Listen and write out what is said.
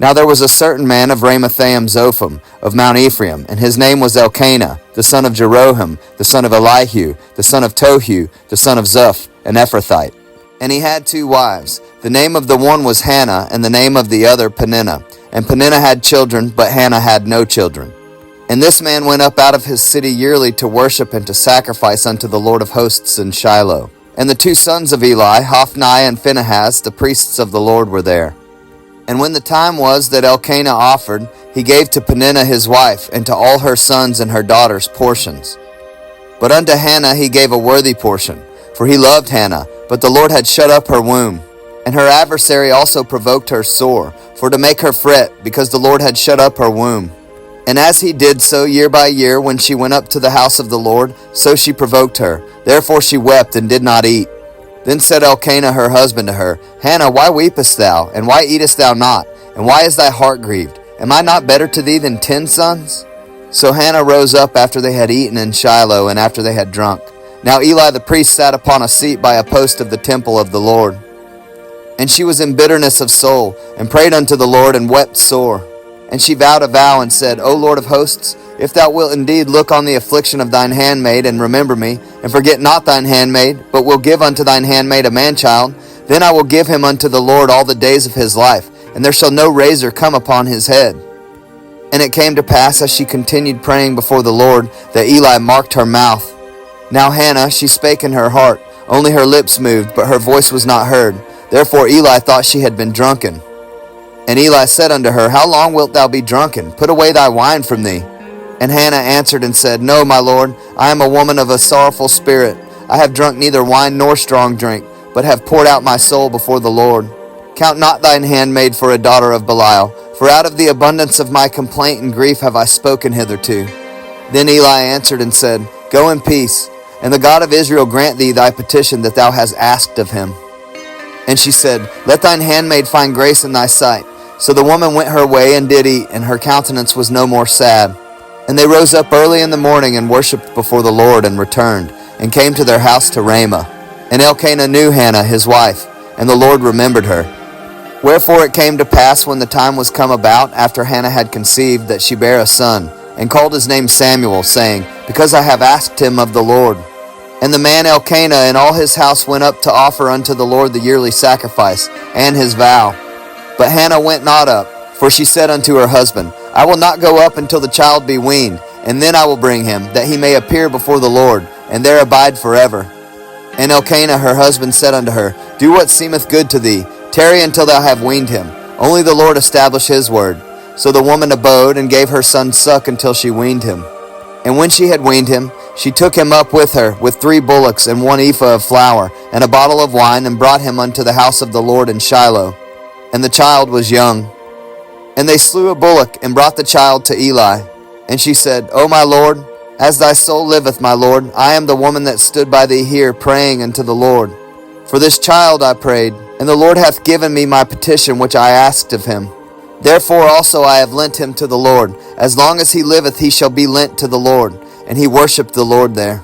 Now there was a certain man of Ramathaim Zophim, of Mount Ephraim, and his name was Elkanah, the son of Jeroham, the son of Elihu, the son of Tohu, the son of Zuph, an Ephrathite. And he had 2 wives. The name of the one was Hannah, and the name of the other Peninnah. And Peninnah had children, but Hannah had no children. And this man went up out of his city yearly to worship and to sacrifice unto the Lord of hosts in Shiloh. And the 2 sons of Eli, Hophni and Phinehas, the priests of the Lord, were there. And when the time was that Elkanah offered, he gave to Peninnah his wife, and to all her sons and her daughters portions. But unto Hannah he gave a worthy portion, for he loved Hannah, but the Lord had shut up her womb. And her adversary also provoked her sore, for to make her fret, because the Lord had shut up her womb. And as he did so year by year, when she went up to the house of the Lord, so she provoked her. Therefore she wept and did not eat. Then said Elkanah her husband to her, Hannah, why weepest thou, and why eatest thou not? And why is thy heart grieved? Am I not better to thee than 10 sons? So Hannah rose up after they had eaten in Shiloh, and after they had drunk. Now Eli the priest sat upon a seat by a post of the temple of the Lord. And she was in bitterness of soul, and prayed unto the Lord, and wept sore. And she vowed a vow, and said, O Lord of hosts, if thou wilt indeed look on the affliction of thine handmaid, and remember me, and forget not thine handmaid, but will give unto thine handmaid a man-child, then I will give him unto the Lord all the days of his life, and there shall no razor come upon his head. And it came to pass, as she continued praying before the Lord, that Eli marked her mouth. Now Hannah, she spake in her heart, only her lips moved, but her voice was not heard. Therefore Eli thought she had been drunken. And Eli said unto her, How long wilt thou be drunken? Put away thy wine from thee. And Hannah answered and said, No, my Lord, I am a woman of a sorrowful spirit. I have drunk neither wine nor strong drink, but have poured out my soul before the Lord. Count not thine handmaid for a daughter of Belial, for out of the abundance of my complaint and grief have I spoken hitherto. Then Eli answered and said, Go in peace, and the God of Israel grant thee thy petition that thou hast asked of him. And she said, Let thine handmaid find grace in thy sight. So the woman went her way and did eat, and her countenance was no more sad. And they rose up early in the morning and worshipped before the Lord, and returned, and came to their house to Ramah. And Elkanah knew Hannah his wife, and the Lord remembered her. Wherefore it came to pass, when the time was come about, after Hannah had conceived, that she bare a son, and called his name Samuel, saying, Because I have asked him of the Lord. And the man Elkanah and all his house went up to offer unto the Lord the yearly sacrifice, and his vow. But Hannah went not up, for she said unto her husband, I will not go up until the child be weaned, and then I will bring him, that he may appear before the Lord, and there abide forever. And Elkanah her husband said unto her, Do what seemeth good to thee, tarry until thou have weaned him. Only the Lord establish his word. So the woman abode, and gave her son suck until she weaned him. And when she had weaned him, she took him up with her, with 3 bullocks, and 1 ephah of flour, and a bottle of wine, and brought him unto the house of the Lord in Shiloh. And the child was young. And they slew a bullock, and brought the child to Eli. And she said, O my Lord, as thy soul liveth, my Lord, I am the woman that stood by thee here, praying unto the Lord. For this child I prayed, and the Lord hath given me my petition which I asked of him. Therefore also I have lent him to the Lord. As long as he liveth, he shall be lent to the Lord. And he worshipped the Lord there.